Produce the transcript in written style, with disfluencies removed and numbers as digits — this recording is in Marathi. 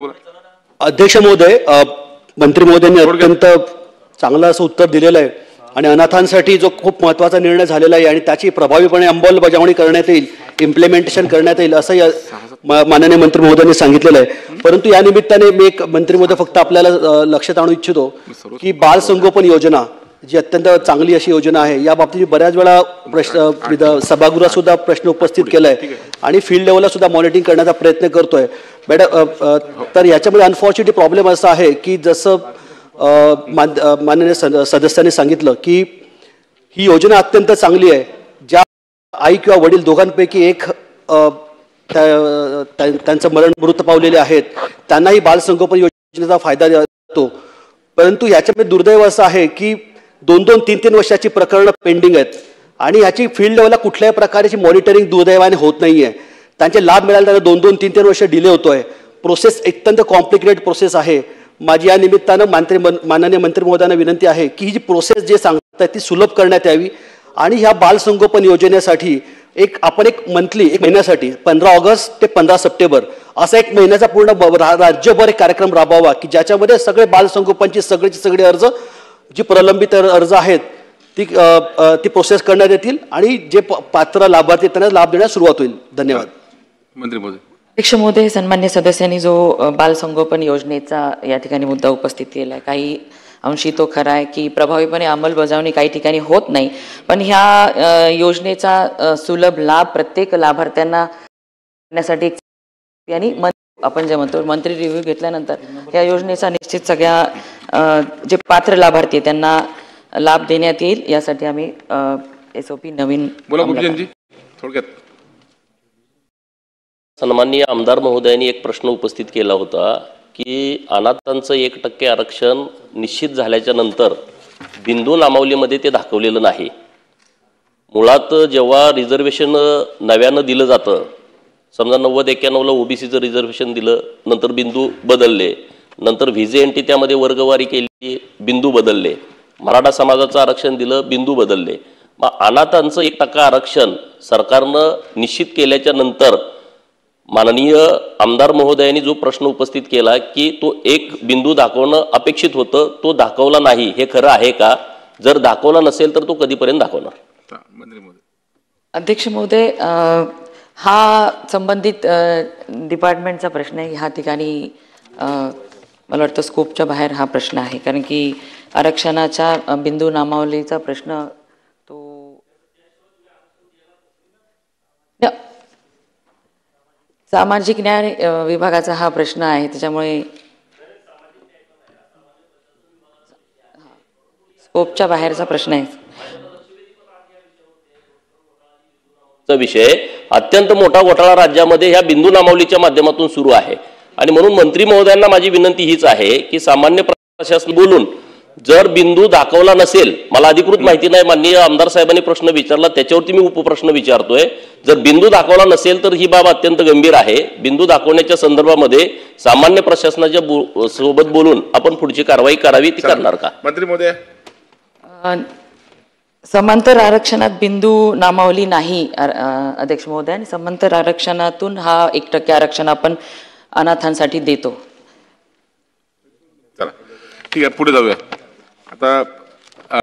अध्यक्ष महोदय, मंत्री महोदयांनी अत्यंत चांगलं असं उत्तर दिलेलं आहे आणि अनाथांसाठी जो खूप महत्त्वाचा निर्णय झालेला आहे आणि त्याची प्रभावीपणे अंमलबजावणी करण्यात येईल, इम्प्लिमेंटेशन करण्यात येईल असं माननीय मंत्री महोदयांनी सांगितलेलं आहे. परंतु या निमित्ताने मी एक मंत्री महोदय फक्त आपल्याला लक्षात आणू इच्छितो की बाल संगोपन योजना जी अत्यंत चांगली अशी योजना आहे, या बाबतीत बऱ्याच वेळा प्रश्न सभागृहात सुद्धा प्रश्न उपस्थित केलाय आणि फील्ड लेवलला सुद्धा मॉनिटरिंग करण्याचा प्रयत्न करतोय मॅडम. तर याच्यामध्ये अनफॉर्च्युनेटली प्रॉब्लेम असा आहे की जसं माननीय सदस्यांनी सांगितलं की ही योजना अत्यंत चांगली आहे. ज्या आई किंवा वडील दोघांपैकी एक त्यांचं मृत पावलेले आहेत त्यांनाही बालसंगोपन योजनेचा फायदा देतो. परंतु याच्यामध्ये दुर्दैव असं आहे की 2-2, 3-3 वर्षाची प्रकरणं पेंडिंग आहेत आणि याची फील्ड लेवलला कुठल्याही प्रकारची मॉनिटरिंग दुर्दैवाने होत नाहीये. त्यांचे लाभ मिळायला त्यांना 2-2, 3-3 वर्ष डिले होतोय. प्रोसेस अत्यंत कॉम्प्लिकेटेड प्रोसेस आहे. माझी या निमित्तानं माननीय मंत्री महोदयांना विनंती आहे की ही जी प्रोसेस जे सांगताय ती सुलभ करण्यात यावी आणि ह्या बालसंगोपन योजनेसाठी आपण एक मंथली, एक महिन्यासाठी 15 ऑगस्ट ते 15 सप्टेंबर असा एक महिन्याचा पूर्ण राज्यभर एक कार्यक्रम राबवावा की ज्याच्यामध्ये सगळे बालसंगोपनची सगळे अर्ज, जी प्रलंबित अर्ज आहेत ती प्रोसेस करण्यात येतील आणि जे पात्र लाभार्थी त्यांना लाभ देण्यास सुरुवात होईल. धन्यवाद. मंत्री महोदय. अध्यक्ष महोदय, सन्मान्य सदस्यांनी जो बालसंगोपन योजनेचा या ठिकाणी मुद्दा उपस्थित केला आहे, काही अंशी तो खरा आहे की प्रभावीपणे अंमलबजावणी काही ठिकाणी होत नाही, पण ह्या योजनेचा सुलभ लाभ प्रत्येक लाभार्थ्यांना देण्यासाठी आणि आपण जे म्हणतो मंत्री रिव्ह्यू घेतल्यानंतर या योजनेचा निश्चित सगळ्या जे पात्र लाभार्थी त्यांना लाभ देण्यात येईल यासाठी आम्ही SOP नवीन. थोडक्यात. सन्माननीय आमदार महोदयांनी एक प्रश्न उपस्थित केला होता की अनाथांचं 1% आरक्षण निश्चित झाल्याच्या नंतर बिंदू नामावलीमध्ये ते दाखवलेलं नाही. मुळात जेव्हा रिझर्वेशन नव्यानं दिलं जातं, समजा 90-91ला OBCचं रिझर्वेशन दिलं, नंतर बिंदू बदलले, नंतर VJNT त्यामध्ये वर्गवारी केली, बिंदू बदलले, मराठा समाजाचं आरक्षण दिलं, बिंदू बदलले. मग अनाथांचं 1% आरक्षण सरकारनं निश्चित केल्याच्या नंतर माननीय आमदार महोदयांनी जो प्रश्न उपस्थित केला की तो एक बिंदू दाखवणं अपेक्षित होतं, तो दाखवला नाही, हे खरं आहे का? जर दाखवला नसेल तर तो कधीपर्यंत दाखवणार? मंत्री महोदय. अध्यक्ष महोदय, हा संबंधित डिपार्टमेंटचा प्रश्न आहे. ह्या ठिकाणी मला वाटतं स्कोपच्या बाहेर हा प्रश्न आहे, कारण की आरक्षणाच्या बिंदू नामावलीचा प्रश्न तो सामाजिक न्याय विभागाचा हा प्रश्न आहे, त्याच्यामुळे स्कोपच्या बाहेरचा प्रश्न आहे. विषय अत्यंत मोठा घोटाळा राज्यामध्ये ह्या बिंदू नामावलीच्या माध्यमातून सुरू आहे आणि म्हणून मंत्री महोदयांना माझी विनंती हीच आहे की सामान्य प्रशासन बोलून जर बिंदू दाखवला नसेल, मला अधिकृत माहिती नाही, माननीय आमदार साहेबांनी प्रश्न विचारला त्याच्यावरती मी उपप्रश्न विचारतोय, जर बिंदू दाखवला नसेल तर ही बाब अत्यंत गंभीर आहे. बिंदू दाखवण्याच्या संदर्भामध्ये सामान्य प्रशासनाच्या सोबत बोलून आपण पुढची कारवाई करावी, ती करणार का? मंत्री महोदय. समांतर आरक्षणात बिंदू नामावली नाही अध्यक्ष महोदय, आणि समांतर आरक्षणातून हा 1% आरक्षण आपण अनाथांसाठी देतो. चला ठीक आहे, पुढे जाऊया. आता